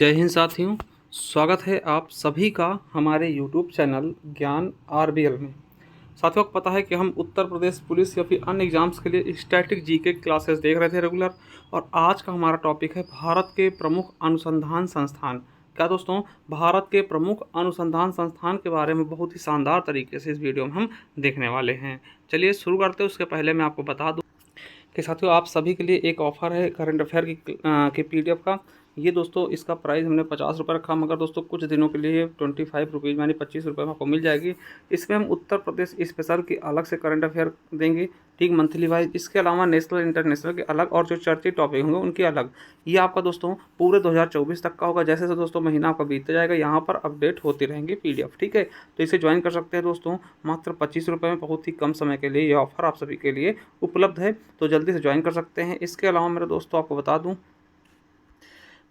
जय हिंद साथियों। स्वागत है आप सभी का हमारे YouTube चैनल ज्ञान आरबीएल में। साथियों को पता है कि हम उत्तर प्रदेश पुलिस या फिर अन्य एग्जाम्स के लिए स्टैटिक जीके क्लासेस देख रहे थे रेगुलर, और आज का हमारा टॉपिक है भारत के प्रमुख अनुसंधान संस्थान। क्या दोस्तों, भारत के प्रमुख अनुसंधान संस्थान के बारे में बहुत ही शानदार तरीके से इस वीडियो में हम देखने वाले हैं। चलिए शुरू करते हैं। उसके पहले मैं आपको बता दूँ कि साथियों आप सभी के लिए एक ऑफ़र है करंट अफेयर की PDF का। ये दोस्तों इसका प्राइस हमने 50 रुपये रखा, मगर दोस्तों कुछ दिनों के लिए 25 रुपीज़ यानी 25 रुपये में आपको मिल जाएगी। इसमें हम उत्तर प्रदेश स्पेशल की अलग से करंट अफेयर देंगे, ठीक, मंथली वाइज। इसके अलावा नेशनल इंटरनेशनल के अलग, और जो चर्चित टॉपिक होंगे उनके अलग। ये आपका दोस्तों पूरे 2024 तक का होगा। जैसे जैसे दोस्तों महीना आपका बीतता जाएगा, यहाँ पर अपडेट होती रहेंगी PDF, ठीक है। तो इसे ज्वाइन कर सकते हैं दोस्तों, मात्र 25 रुपये में बहुत ही कम समय के लिए ये ऑफर आप सभी के लिए उपलब्ध है। तो जल्दी से ज्वाइन कर सकते हैं। इसके अलावा मेरे दोस्तों आपको बता दूं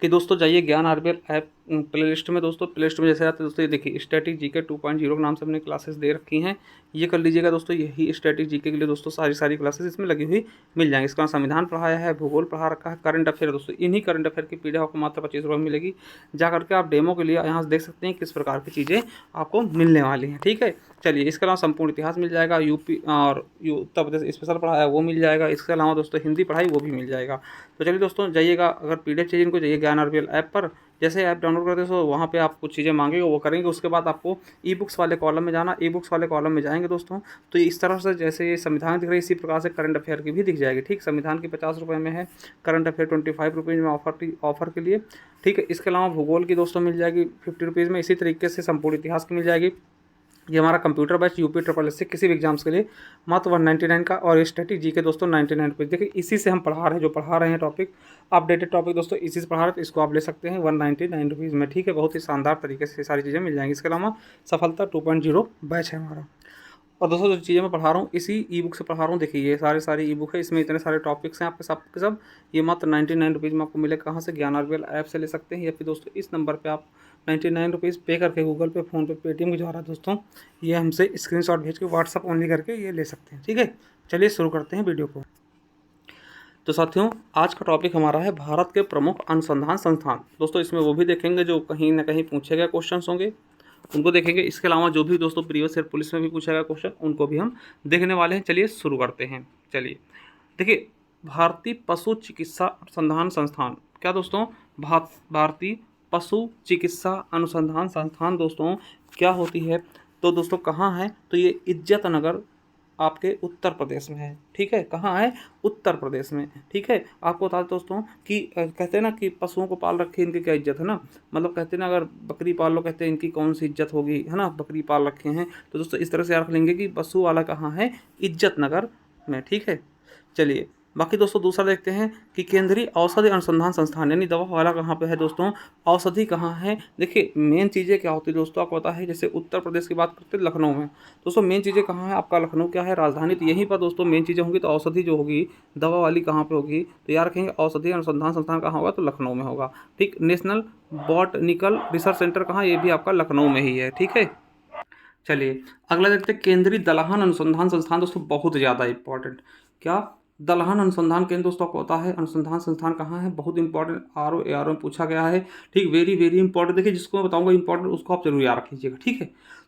कि दोस्तों जाइए ज्ञान आरबीएल ऐप प्ले लिस्ट में। दोस्तों प्ले लिस्ट में जैसे आते हैं दोस्तों, ये देखिए स्टैटिक जीके 2.0 के नाम से हमने क्लासेस दे रखी हैं। ये कर लीजिएगा दोस्तों। यही स्टैटिक जीके के लिए दोस्तों सारी क्लासेस इसमें लगी हुई मिल जाएंगी। इसका संविधान पढ़ाया है, भूगोल पढ़ा रखा है, करंट अफेयर दोस्तों, इन्हीं करंट अफेयर की PDF आपको मात्र 25 रुपये में मिलेगी। जा करके आप डेमो के लिए यहाँ से देख सकते हैं किस प्रकार की चीज़ें आपको मिलने वाली हैं, ठीक है। चलिए, इसके अलावा संपूर्ण इतिहास मिल जाएगा, यूपी और उत्तर प्रदेश स्पेशल पढ़ाया वो मिल जाएगा। इसके अलावा दोस्तों हिंदी पढ़ाई वो भी मिल जाएगा। तो चलिए दोस्तों जाइएगा, अगर PDF चाहिए इनको, जाइए ज्ञान आरबीएल ऐप पर। जैसे ऐप डाउनलोड करते हो वहाँ पे आप कुछ चीज़ें मांगेंगे वो करेंगे। उसके बाद आपको ई बुक्स वाले कॉलम में जाना। ई बुक्स वाले कॉलम में जाएंगे दोस्तों, तो इस तरह से जैसे ये संविधान दिख रही है, इसी प्रकार से करंट अफेयर की भी दिख जाएगी, ठीक। संविधान की 50 रुपये में है, करंट अफेयर 25 रुपीज़ में ऑफर के लिए, ठीक है। इसके अलावा भूगोल की दोस्तों मिल जाएगी 50 रुपीज़ में। इसी तरीके से संपूर्ण इतिहास की मिल जाएगी। ये हमारा कंप्यूटर बैच UP SSS किसी भी एग्जाम्स के लिए मात्र 199 का, और स्टैटिक जी के दोस्तों 99 रुपीज़। देखिए इसी से हम पढ़ा रहे हैं, जो पढ़ा रहे हैं टॉपिक, अपडेटेड टॉपिक दोस्तों इसी से पढ़ा रहे हैं। तो इसको आप ले सकते हैं 199 रुपीज़ में, ठीक है। बहुत ही शानदार तरीके से सारी चीज़ें मिल जाएंगी। इसके अलावा सफलता 2.0 बैच है हमारा। और दोस्तों जो चीज़ें मैं पढ़ा रहा हूँ इसी ई बुक से पढ़ा रहा हूँ। देखिए ये सारी ई बुक है, इसमें इतने सारे टॉपिक्स हैं आपके सब के सब। ये मात्र 99 रुपीज़ में आपको मिलेगा। कहाँ से? ज्ञान आरबीएल ऐप से ले सकते हैं, या फिर दोस्तों इस नंबर पे आप 99 रुपीज़ पे करके गूगल पे, फ़ोन पे, पेटीएम के द्वारा दोस्तों ये हमसे स्क्रीनशॉट भेज के व्हाट्सअप ओनली करके ये ले सकते हैं, ठीक है। चलिए शुरू करते हैं वीडियो को। तो साथियों आज का टॉपिक हमारा है भारत के प्रमुख अनुसंधान संस्थान। दोस्तों इसमें वो भी देखेंगे जो कहीं ना कहीं पूछे गए क्वेश्चन होंगे, उनको देखेंगे। इसके अलावा जो भी दोस्तों प्रीवियस ईयर पुलिस में भी पूछा गया क्वेश्चन, उनको भी हम देखने वाले हैं। चलिए शुरू करते हैं। चलिए देखिए, भारतीय पशु चिकित्सा अनुसंधान संस्थान। क्या दोस्तों? भारतीय पशु चिकित्सा अनुसंधान संस्थान दोस्तों क्या होती है? तो दोस्तों कहाँ है? तो ये इज्जत नगर आपके उत्तर प्रदेश में है, ठीक है। कहाँ है? उत्तर प्रदेश में, ठीक है। आपको बता दें दोस्तों कि कहते हैं ना कि पशुओं को पाल रखे इनकी क्या इज्जत है ना, मतलब कहते हैं ना अगर बकरी पाल लो, कहते हैं इनकी कौन सी इज्जत होगी, है ना, बकरी पाल रखे हैं। तो दोस्तों इस तरह से रख लेंगे कि पशु वाला कहाँ है? इज्जत नगर में, ठीक है। चलिए बाकी दोस्तों दूसरा देखते हैं कि केंद्रीय औषधि अनुसंधान संस्थान यानी दवा वाला कहाँ पे है दोस्तों? औषधि कहाँ है? देखिए मेन चीज़ें क्या होती है दोस्तों आपको पता है। जैसे उत्तर प्रदेश की बात करते हैं लखनऊ में, दोस्तों मेन चीज़ें कहाँ है? आपका लखनऊ क्या है? राजधानी। तो यहीं पर दोस्तों मेन चीज़ें होंगी। तो औषधि जो होगी दवा वाली कहाँ पे होगी? तो यार रखेंगे औषधि अनुसंधान संस्थान कहाँ होगा? तो लखनऊ में होगा, ठीक। नेशनल बॉटनिकल रिसर्च सेंटर कहाँ? ये भी आपका लखनऊ में ही है, ठीक है। चलिए अगला देखते हैं केंद्रीय दलहन अनुसंधान संस्थान। दोस्तों बहुत ज़्यादा इंपॉर्टेंट, क्या? दलहन अनुसंधान केंद्र दोस्तों आपको पता है अनुसंधान संस्थान कहाँ है? बहुत इंपॉर्टेंट, RO में पूछा गया है, ठीक। Very very important. देखिए जिसको मैं बताऊंगा इंपॉर्टेंट उसको आप जरूर याद रख लीजिएगा, ठीक है।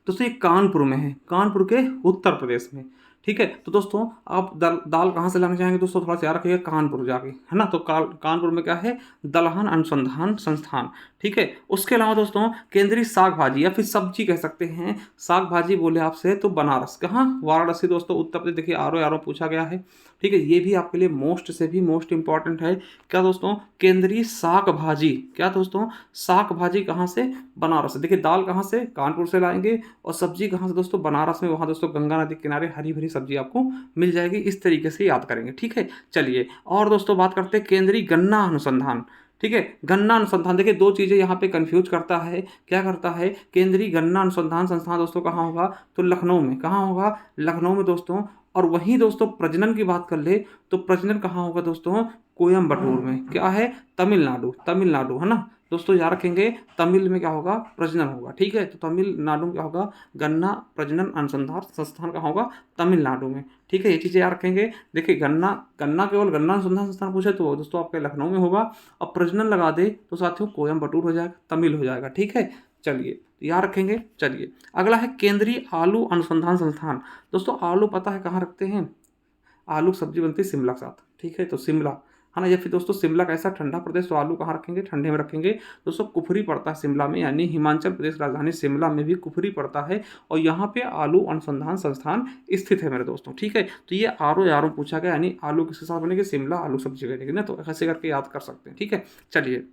दोस्तों ये कानपुर में है, कानपुर के उत्तर प्रदेश में, ठीक है। तो दोस्तों आप दाल कहाँ से लाना चाहेंगे दोस्तों? थोड़ा सा याद रखिएगा, कानपुर जाके, है ना। तो कानपुर में क्या है? दलहन अनुसंधान संस्थान, ठीक है। उसके अलावा दोस्तों केंद्रीय साग भाजी या फिर सब्जी कह सकते हैं, साग भाजी बोले आपसे तो बनारस। कहाँ? वाराणसी दोस्तों उत्तर प्रदेश। देखिए RO पूछा गया है, ठीक है। ये भी आपके लिए मोस्ट से भी मोस्ट इंपॉर्टेंट है। क्या दोस्तों? केंद्रीय साग भाजी। क्या दोस्तों? साग भाजी कहाँ से? बनारस से। देखिए दाल कहाँ से? कानपुर से लाएंगे, और सब्जी कहाँ से दोस्तों? बनारस में। वहाँ दोस्तों गंगा नदी के किनारे हरी भरी सब्जी आपको मिल जाएगी। इस तरीके से याद करेंगे, ठीक है। चलिए और दोस्तों बात करते हैं केंद्रीय गन्ना अनुसंधान, ठीक है। गन्ना अनुसंधान, देखिए दो चीज़ें यहाँ पे कंफ्यूज करता है। क्या करता है? केंद्रीय गन्ना अनुसंधान संस्थान दोस्तों कहाँ होगा? तो लखनऊ में। कहाँ होगा? लखनऊ में दोस्तों। और वहीं दोस्तों प्रजनन की बात कर ले तो प्रजनन कहाँ होगा दोस्तों? कोयम्बटूर में। क्या है? तमिलनाडु, तमिलनाडु, है ना। दोस्तों याद रखेंगे तमिल में क्या होगा, प्रजनन होगा। ठीक है, तो तमिलनाडु में क्या होगा, गन्ना प्रजनन अनुसंधान संस्थान कहाँ होगा, तमिलनाडु में। ठीक है, ये चीज़ें याद रखेंगे। देखिए गन्ना गन्ना केवल गन्ना अनुसंधान संस्थान पूछे तो दोस्तों आपके लखनऊ में होगा, और प्रजनन लगा दे तो साथियों कोयम्बटूर हो जाएगा, तमिल हो जाएगा। ठीक है, चलिए तो याद रखेंगे। चलिए अगला है केंद्रीय आलू अनुसंधान संस्थान। दोस्तों आलू पता है कहाँ रखते हैं, आलू की सब्जी बनती है शिमला के साथ। ठीक है, तो शिमला है ना, या फिर दोस्तों शिमला कैसा ठंडा प्रदेश, तो आलू कहाँ रखेंगे, ठंडे में रखेंगे। दोस्तों कुफरी पड़ता है शिमला में, यानी हिमाचल प्रदेश राजधानी शिमला में भी कुफरी पड़ता है, और यहाँ पे आलू अनुसंधान संस्थान स्थित है मेरे दोस्तों। ठीक है, तो ये आरो पूछा गया, यानी आलू किसके साथ बनेगी, शिमला आलू सब्जी बनेगी ना, तो ऐसे करके याद कर सकते हैं। ठीक है, चलिए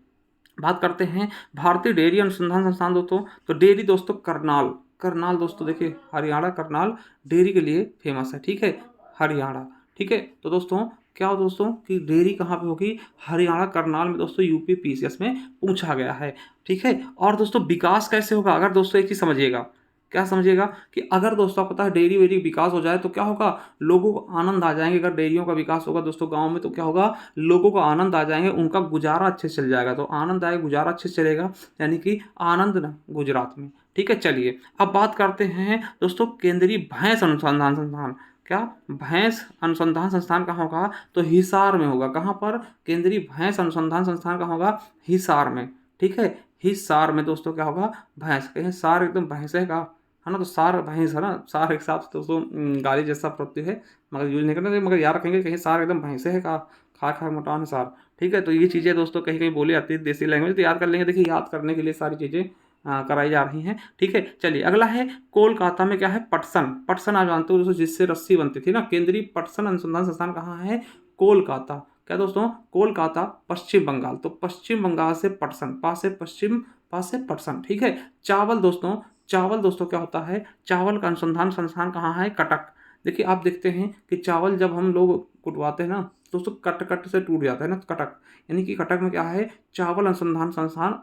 बात करते हैं भारतीय डेयरी अनुसंधान संस्थान दोस्तों। तो डेयरी दोस्तों करनाल, करनाल दोस्तों देखिए हरियाणा, करनाल डेयरी के लिए फेमस है। ठीक है, हरियाणा। ठीक है, तो दोस्तों क्या हो दोस्तों कि डेयरी कहाँ पे होगी, हरियाणा करनाल में दोस्तों, यूपी पीसीएस में पूछा गया है। ठीक है, और दोस्तों विकास कैसे होगा, अगर दोस्तों एक चीज़ समझिएगा, क्या समझिएगा कि अगर दोस्तों आपको पता है डेयरी वेरी विकास हो जाए तो क्या होगा, लोगों को आनंद आ जाएंगे। अगर डेयरियों का विकास होगा दोस्तों गांव में तो क्या होगा, लोगों को आनंद आ जाएंगे, उनका गुजारा अच्छे से चल जाएगा। तो आनंद आए, गुजारा अच्छे से चलेगा, यानी कि आनंद ना गुजरात में। ठीक है, चलिए अब बात करते हैं दोस्तों केंद्रीय भैंस अनुसंधान संस्थान। क्या भैंस अनुसंधान संस्थान कहाँ होगा, तो हिसार में होगा। कहाँ पर, केंद्रीय भैंस अनुसंधान संस्थान कहाँ होगा, हिसार में। ठीक है, हिसार में दोस्तों क्या होगा, भैंस, कहीं सार एकदम भैंस है ना, तो सार भैंस है ना, सार एक हिसाब से दोस्तों गाली जैसा प्रत्यय है, मगर यूज नहीं करना, मगर याद रखेंगे कहीं सार एकदम भैंसे है का, खा खा मोटान सार। ठीक है, तो ये चीज़ें दोस्तों कहीं कहीं बोली जाती है देसी लैंग्वेज, तो याद कर लेंगे। देखिए याद करने के लिए सारी चीज़ें कराई जा रही हैं। ठीक है, चलिए अगला है कोलकाता में क्या है, पटसन। पटसन आप जानते हो दोस्तों जिससे रस्सी बनती थी ना, केंद्रीय पटसन अनुसंधान संस्थान कहाँ है, कोलकाता। क्या दोस्तों, कोलकाता पश्चिम बंगाल, तो पश्चिम बंगाल से पटसन, पास से पश्चिम, पास से पटसन। ठीक है, चावल दोस्तों, चावल दोस्तों क्या होता है, चावल का अनुसंधान संस्थान कहाँ है, कटक। देखिए आप देखते हैं कि चावल जब हम लोग कुटवाते हैं ना दोस्तों, कट कट से टूट जाता है ना, तो कटक, यानी कि कटक में क्या है, चावल अनुसंधान संस्थान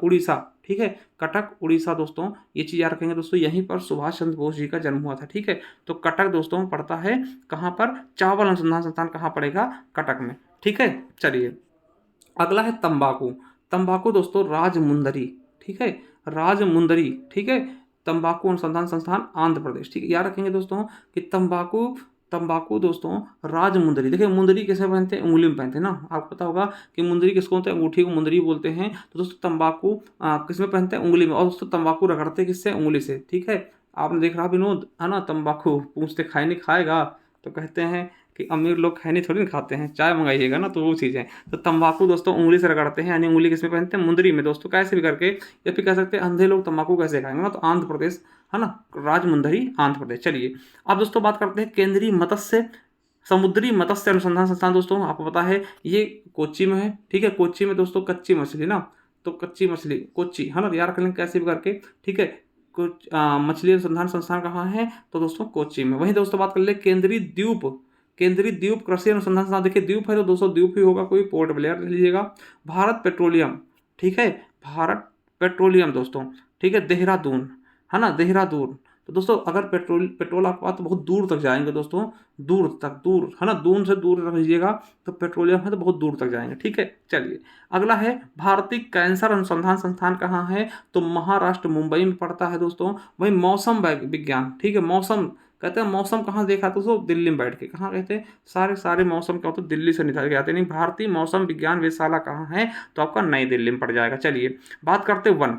उड़ीसा। ठीक है, कटक उड़ीसा दोस्तों, ये चीज़ याद रखेंगे दोस्तों, यहीं पर सुभाष चंद्र बोस जी का जन्म हुआ था। ठीक है, तो कटक दोस्तों पड़ता है कहाँ पर, चावल अनुसंधान संस्थान कहाँ पड़ेगा, कटक में। ठीक है, चलिए अगला है तंबाकू। तंबाकू दोस्तों राजमुंदरी। ठीक है, राजमुंदरी। ठीक है, तंबाकू अनुसंधान संस्थान आंध्र प्रदेश। ठीक है, याद रखेंगे दोस्तों कि तंबाकू, तंबाकू दोस्तों राजमुंदरी। देखिए मुंदरी कैसे पहनते हैं, उंगली में पहनते हैं ना, आपको पता होगा कि मुंदरी किसको बोलते हैं, अंगूठी को मुंदरी बोलते हैं। तो दोस्तों तंबाकू किस में पहनते हैं, उंगली में, और दोस्तों तंबाकू रगड़ते किससे, उंगली से। ठीक है, आपने देख रहा विनोद है ना, तंबाकू पूछते खाए नहीं खाएगा, तो कहते हैं कि अमीर लोग खैनी थोड़ी ना खाते हैं, चाय मंगाइएगा ना, तो वो चीज़ है। तो तंबाकू दोस्तों उंगली से रगड़ते हैं, यानी उंगली किसमें पहनते हैं, मुंदरी में दोस्तों, कैसे भी करके। या फिर कह सकते हैं अंधे लोग तंबाकू कैसे खाएंगे ना, तो आंध्र प्रदेश है ना, राजमुंदरी आंध्र प्रदेश। चलिए अब दोस्तों बात करते हैं केंद्रीय मत्स्य, समुद्री मत्स्य अनुसंधान संस्थान। दोस्तों आपको पता है ये कोच्चि में है। ठीक है, कोच्चि में दोस्तों कच्ची मछली ना, तो कच्ची मछली कोच्चि है ना, याद रख लेंगे कैसे भी करके। ठीक है, कुछ मछली अनुसंधान संस्थान कहाँ है, तो दोस्तों कोच्चि में। वहीं दोस्तों बात कर ले केंद्रीय द्वीप, केंद्रीय द्वीप कृषि अनुसंधान संस्थान। देखिए द्वीप है तो दोस्तों द्वीप ही होगा, कोई पोर्ट ब्लेयर ले लीजिएगा। भारत पेट्रोलियम। ठीक है, भारत पेट्रोलियम दोस्तों। ठीक है, देहरादून है ना, देहरादून। तो दोस्तों अगर पेट्रोल आपके पास तो बहुत दूर तक जाएंगे दोस्तों, दूर तक, दूर है ना, दूर से दूर रख लीजिएगा, तो पेट्रोलियम है तो बहुत दूर तक जाएंगे। ठीक है, चलिए अगला है भारतीय कैंसर अनुसंधान संस्थान कहाँ है, तो महाराष्ट्र मुंबई में पड़ता है दोस्तों। वही मौसम विज्ञान। ठीक है, मौसम कहते हैं, मौसम कहाँ देखा तो दोस्तों, दिल्ली में बैठ के। कहाँ कहते हैं, सारे सारे मौसम क्या होते हैं, दिल्ली से निकाल के आते हैं। नहीं, भारतीय मौसम विज्ञान वेधशाला कहाँ है, तो आपका नई दिल्ली में पड़ जाएगा। चलिए बात करते हैं वन।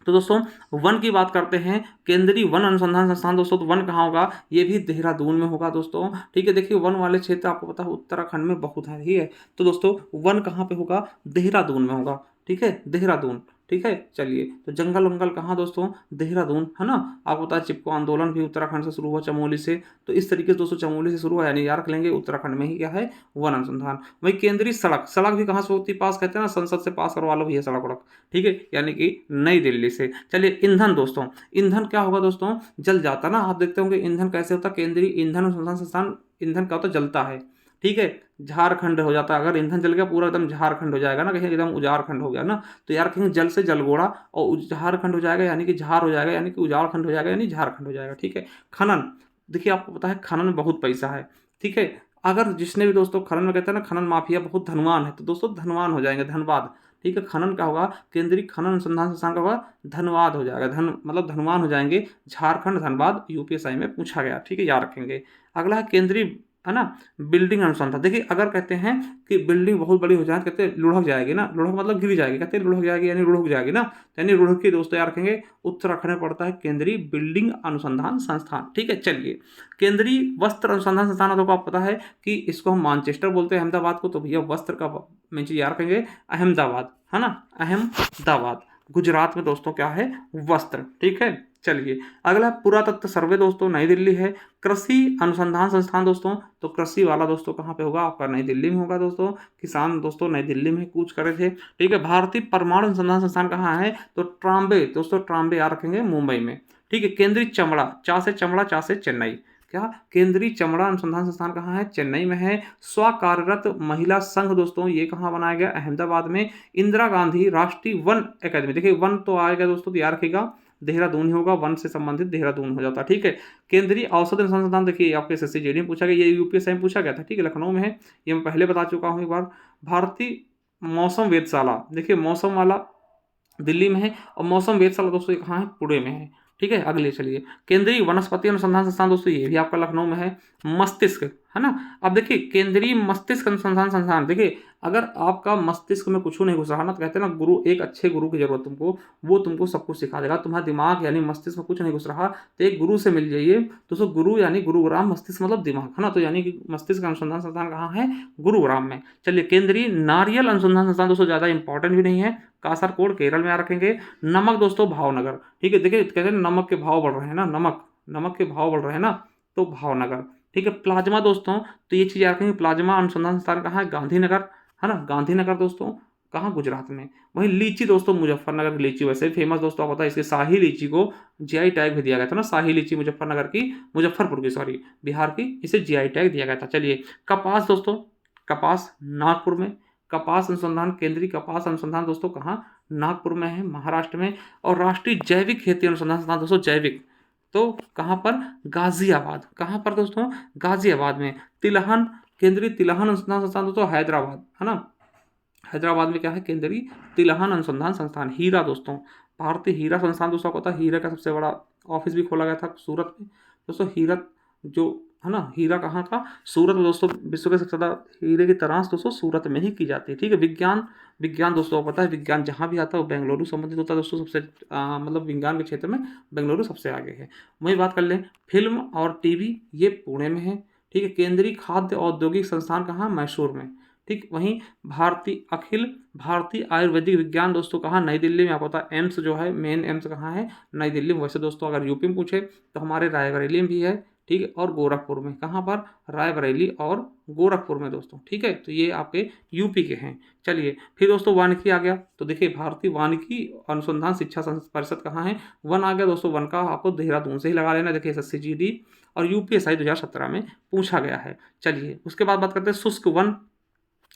तो दोस्तों वन की बात करते हैं, केंद्रीय वन अनुसंधान संस्थान दोस्तों, तो वन कहाँ होगा, ये भी देहरादून में होगा दोस्तों। ठीक है, देखिए वन वाले क्षेत्र आपको पता है उत्तराखंड में बहुत है। ठीक है, तो दोस्तों वन कहाँ पे होगा, देहरादून में होगा। ठीक है, देहरादून। ठीक है, चलिए तो जंगल वंगल कहाँ दोस्तों, देहरादून है ना। आपको पता है चिपको आंदोलन भी उत्तराखंड से शुरू हुआ, चमोली से। तो इस तरीके से दोस्तों चमोली से शुरू हुआ, यानी याद रख लेंगे उत्तराखंड में ही क्या है, वन अनुसंधान। वही केंद्रीय सड़क, सड़क भी कहाँ से होती है, पास कहते हैं ना, संसद से पास करवा लो भैया सड़क वड़क। ठीक है, यानी कि नई दिल्ली से। चलिए ईंधन दोस्तों, ईंधन क्या होगा दोस्तों, जल जाता ना। आप देखते होंगे ईंधन कैसे होता है, केंद्रीय ईंधन अनुसंधान संस्थान, ईंधन क्या होता है, जलता है। ठीक है, झारखंड हो जाता है, अगर ईंधन जल गया पूरा एकदम झारखंड हो जाएगा ना, कहीं एकदम उजारखंड हो गया ना, तो यार कहीं जल से जलगोड़ा और झारखंड हो जाएगा, यानी कि झार हो जाएगा, यानी कि उजारखंड हो जाएगा, यानी झारखंड हो जाएगा। ठीक है, खनन, देखिए आपको पता है खनन में बहुत पैसा है। ठीक है, अगर जिसने भी दोस्तों खनन में कहते हैं ना, खनन माफिया बहुत धनवान है, तो दोस्तों धनवान हो जाएंगे, धनबाद ठीक है। खनन क्या होगा, केंद्रीय खनन अनुसंधान संस्थान का होगा धनबाद हो जाएगा, मतलब धनवान हो जाएंगे, झारखंड धनबाद यूपीएसआई में पूछा गया, ठीक है, याद रखेंगे। अगला है केंद्रीय, है ना, बिल्डिंग अनुसंधान। देखिए अगर कहते हैं कि बिल्डिंग बहुत बड़ी हो जाए, कहते हैं लुढ़क जाएगी ना, लुढ़क मतलब गिर जाएगी, कहते हैं लुढ़क जाएगी यानी रुढ़क जाएगी ना, यानी रुढ़क की दोस्तों याद रखेंगे उत्तराखंड में पड़ता है केंद्रीय बिल्डिंग अनुसंधान संस्थान, ठीक है। चलिए केंद्रीय वस्त्र अनुसंधान संस्थान तो आपको पता है कि इसको हम मानचेस्टर बोलते हैं अहमदाबाद को, तो भैया वस्त्र का मैं चीज याद रखेंगे अहमदाबाद, है ना, अहमदाबाद गुजरात में दोस्तों क्या है, वस्त्र, ठीक है। चलिए अगला पुरातत्व सर्वे दोस्तों नई दिल्ली है। कृषि अनुसंधान संस्थान दोस्तों, तो कृषि वाला दोस्तों कहाँ पे होगा आपका, नई दिल्ली में होगा दोस्तों। किसान दोस्तों नई दिल्ली में कूच करे थे, ठीक है। भारतीय परमाणु अनुसंधान संस्थान कहाँ है, तो ट्राम्बे दोस्तों, ट्राम्बे याद रखेंगे मुंबई में, ठीक है। केंद्रीय चमड़ा, चा से चेन्नई, क्या केंद्रीय चमड़ा अनुसंधान संस्थान कहाँ है, चेन्नई में है। स्वकार्यरत महिला संघ दोस्तों ये कहाँ बनाया गया, अहमदाबाद में। इंदिरा गांधी राष्ट्रीय वन अकादमी, देखिए वन तो आएगा दोस्तों, तो याद रखिएगा देहरादून ही होगा, वन से संबंधित देहरादून हो जाता है, ठीक है। केंद्रीय औषध अनुसंधान, देखिए आपके एसएससी जीडी में पूछा गया, ये यूपीएससी में पूछा गया था, ठीक है, लखनऊ में है, ये मैं पहले बता चुका हूँ एक बार। भारतीय मौसम वेधशाला, देखिए मौसम वाला दिल्ली में है, और मौसम वेधशाला दोस्तों कहाँ है, पुणे में है, ठीक है। अगले चलिए केंद्रीय वनस्पति अनुसंधान संस्थान दोस्तों ये भी आपका लखनऊ में है। मस्तिष्क, है ना, अब देखिए केंद्रीय मस्तिष्क अनुसंधान संस्थान, देखिए अगर आपका मस्तिष्क में कुछ नहीं घुस रहा ना, तो कहते हैं ना गुरु, एक अच्छे गुरु की जरूरत तुमको, वो तुमको सब कुछ सिखा देगा। तुम्हारा दिमाग यानी मस्तिष्क में कुछ नहीं घुस रहा, तो एक गुरु से मिल जाइए दोस्तों। गुरु यानी गुरुग्राम, मस्तिष्क मतलब दिमाग, है ना, तो यानी कि मस्तिष्क अनुसंधान संस्थान कहाँ है, गुरुग्राम में। चलिए केंद्रीय नारियल अनुसंधान संस्थान दोस्तों ज़्यादा इंपॉर्टेंट भी नहीं है, कासरकोड केरल में आ रखेंगे। नमक दोस्तों भावनगर, ठीक है, देखिए कहते हैं नमक के भाव बढ़ रहे हैं ना, नमक के भाव बढ़ रहे हैं ना, तो भावनगर, ठीक है। प्लाज्मा दोस्तों, तो ये चीज़ याद रखेंगे, प्लाज्मा अनुसंधान संस्थान कहाँ है, गांधीनगर, है ना, गांधीनगर दोस्तों कहाँ, गुजरात में। वहीं लीची दोस्तों, मुजफ्फरनगर की लीची वैसे फेमस दोस्तों, आपको पता है इसके शाही लीची को जीआई टैग भी दिया गया था ना, शाही लीची मुजफ्फरनगर की, मुजफ्फरपुर की सॉरी, बिहार की, इसे जीआई टैग दिया गया था। चलिए कपास दोस्तों, कपास नागपुर में, कपास अनुसंधान, केंद्रीय कपास अनुसंधान दोस्तों कहाँ, नागपुर में है, महाराष्ट्र में। और राष्ट्रीय जैविक खेती अनुसंधान संस्थान दोस्तों जैविक, तो कहाँ पर, गाजियाबाद, कहाँ पर दोस्तों, गाजियाबाद में। तिलहन, केंद्रीय तिलहन अनुसंधान संस्थान दोस्तों हैदराबाद, है ना, हैदराबाद में क्या है, केंद्रीय तिलहन अनुसंधान संस्थान। हीरा दोस्तों, भारतीय हीरा संस्थान दोस्तों को पता है, हीरा का सबसे बड़ा ऑफिस भी खोला गया था सूरत में दोस्तों। हीरा जो है ना, हीरा कहाँ का, सूरत में दोस्तों। विश्व के सबसे ज़्यादा हीरे की तराश दोस्तों सूरत में ही की जाती है, ठीक है। विज्ञान दोस्तों को पता है, विज्ञान जहाँ भी आता है वो बेंगलुरु संबंधित होता है दोस्तों, सबसे मतलब विज्ञान के क्षेत्र में बेंगलुरु सबसे आगे है। वही बात कर लें फिल्म और टीवी, ये पुणे में है, ठीक है। केंद्रीय खाद्य औद्योगिक संस्थान कहाँ, मैसूर में, ठीक। वहीं भारतीय आयुर्वेदिक विज्ञान दोस्तों कहाँ, नई दिल्ली में। आपको पता है एम्स जो है, मेन एम्स कहाँ है, नई दिल्ली में। वैसे दोस्तों अगर यूपी में पूछे तो हमारे रायबरेली में भी है, ठीक है, और गोरखपुर में, कहाँ पर, रायबरेली और गोरखपुर में दोस्तों, ठीक है। तो ये आपके यूपी के हैं। चलिए फिर दोस्तों वानिकी आ गया, तो देखिए भारतीय वानिकी अनुसंधान शिक्षा परिषद कहाँ है, वन आ गया दोस्तों। वन का आपको देहरादून से ही लगा लेना, देखिए एसएससी जीडी और यूपीएसआई 2017 में पूछा गया है। चलिए उसके बाद बात करते हैं शुष्क वन।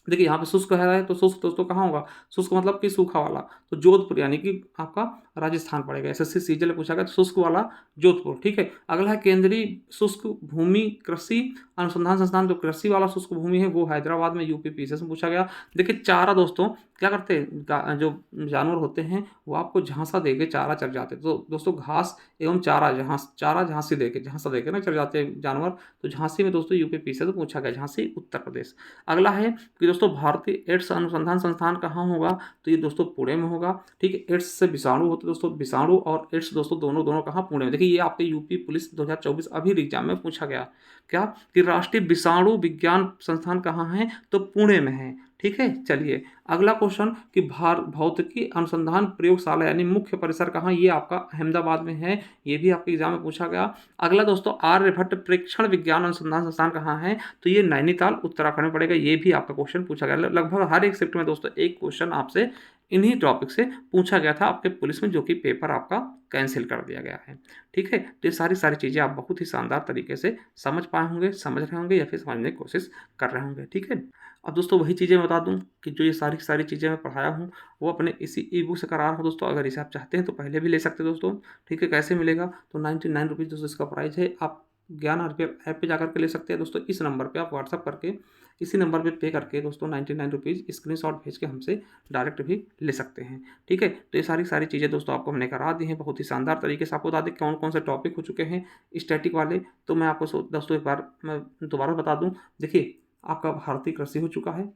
देखिए यहाँ पे शुष्क है, तो शुष्क दोस्तों कहाँ होगा, शुष्क मतलब कि सूखा वाला, तो जोधपुर यानी कि आपका राजस्थान पड़ेगा। एसएससी सीजीएल में पूछा गया, तो शुष्क वाला जोधपुर, ठीक है। अगला है केंद्रीय शुष्क भूमि कृषि अनुसंधान संस्थान, जो कृषि वाला शुष्क भूमि है वो हैदराबाद में, यूपी पीसीएस में पूछा गया। देखिए चारा दोस्तों क्या करते हैं, जो जानवर होते हैं वो आपको झांसा दे के चारा चर जाते हैं, तो दोस्तों घास एवं चारा झांसी दे के, झांसा दे के ना चर जाते हैं जानवर, तो झांसी में दोस्तों यूपी पीसीएस में पूछा गया, झांसी उत्तर प्रदेश। अगला है कि दोस्तों भारतीय एड्स अनुसंधान संस्थान कहाँ होगा, तो ये दोस्तों पुणे में होगा, ठीक है। एड्स से विषाणु होते दोस्तों, विषाणु और एड्स दोस्तों दोनों कहाँ, पुणे में। देखिए ये आपके यूपी पुलिस 2024 अभी एग्जाम में पूछा गया, क्या कि राष्ट्रीय विषाणु विज्ञान संस्थान कहाँ है, तो पुणे में है, ठीक है। चलिए अगला क्वेश्चन कि भौतिकी अनुसंधान प्रयोगशाला यानी मुख्य परिसर कहाँ, ये आपका अहमदाबाद में है, ये भी आपके एग्जाम में पूछा गया। अगला दोस्तों आर्यभट्ट प्रेक्षण विज्ञान अनुसंधान संस्थान कहाँ है, तो ये नैनीताल उत्तराखंड में पड़ेगा, ये भी आपका क्वेश्चन पूछा गया। लगभग हर एक शिफ्ट में दोस्तों एक क्वेश्चन आपसे इन्हीं टॉपिक से पूछा गया था आपके पुलिस में, जो कि पेपर आपका कैंसिल कर दिया गया है, ठीक है। तो ये सारी चीज़ें आप बहुत ही शानदार तरीके से समझ पाए होंगे, समझ रहे होंगे या फिर समझने की कोशिश कर रहे होंगे, ठीक है। अब दोस्तों वही चीज़ें मैं बता दूं कि जो ये सारी चीज़ें मैं पढ़ाया हूँ वो अपने इसी ई बुक से करा रहा हूँ दोस्तों। अगर इसे आप चाहते हैं तो पहले भी ले सकते हैं दोस्तों, ठीक है। कैसे मिलेगा, तो 99 रुपीज़ दोस्तों इसका प्राइस है। आप ज्ञान आरपीएल ऐप पे जाकर के ले सकते हैं दोस्तों। इस नंबर पे आप व्हाट्सअप करके इसी नंबर पे पे करके दोस्तों 99 रुपीज़ स्क्रीनशॉट भेज के हमसे डायरेक्ट भी ले सकते हैं। ठीक है, तो ये सारी चीज़ें दोस्तों आपको हमने करा दी हैं बहुत ही शानदार तरीके से। आपको बता दें कौन कौन से टॉपिक हो चुके हैं स्टैटिक वाले, तो मैं आपको दोस्तों एक बार मैं दोबारा बता दूँ। देखिए, आपका भारतीय कृषि हो चुका है,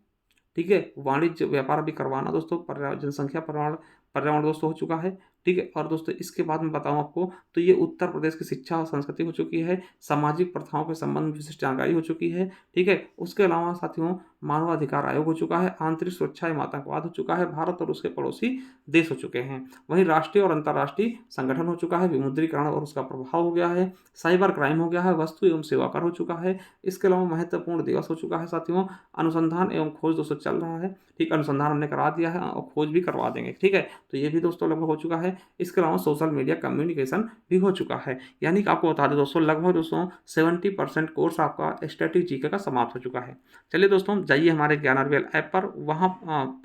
ठीक है, वाणिज्य व्यापार भी करवाना दोस्तों, जनसंख्या पर्यावरण पर्यावरण दोस्तों हो चुका है, ठीक है। और दोस्तों इसके बाद मैं बताऊं आपको, तो ये उत्तर प्रदेश की शिक्षा और संस्कृति हो चुकी है, सामाजिक प्रथाओं के संबंध में विशिष्ट जानकारी हो चुकी है, ठीक है। उसके अलावा साथियों मानवाधिकार आयोग हो चुका है, आंतरिक सुरक्षा एवं आतंकवाद हो चुका है, भारत और उसके पड़ोसी देश हो चुके हैं। वहीं राष्ट्रीय और अंतर्राष्ट्रीय संगठन हो चुका है, विमुद्रीकरण और उसका प्रभाव हो गया है, साइबर क्राइम हो गया है, वस्तु एवं सेवा कर हो चुका है। इसके अलावा महत्वपूर्ण दिवस हो चुका है साथियों, अनुसंधान एवं खोज दोस्तों चल रहा है, ठीक, अनुसंधान हमने करा दिया है और खोज भी करवा देंगे, ठीक है। तो ये भी दोस्तों लगभग हो चुका है। इसके अलावा सोशल मीडिया कम्युनिकेशन भी हो चुका है। यानी कि आपको बता दें दोस्तों, लगभग दोस्तों 70% कोर्स आपका स्टैटिक जीके का समाप्त हो चुका है। चलिए दोस्तों, जाइए हमारे ज्ञान आरबीएल ऐप पर, वहाँ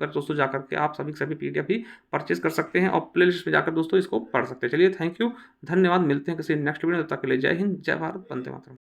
पर दोस्तों जाकर के आप सभी पीडीएफ भी परचेज कर सकते हैं और प्ले लिस्ट में जाकर दोस्तों इसको पढ़ सकते हैं। चलिए, थैंक यू, धन्यवाद, मिलते हैं किसी नेक्स्ट वीडियो में। तब तक के लिए जय हिंद, जय भारत, वंदे मातरम।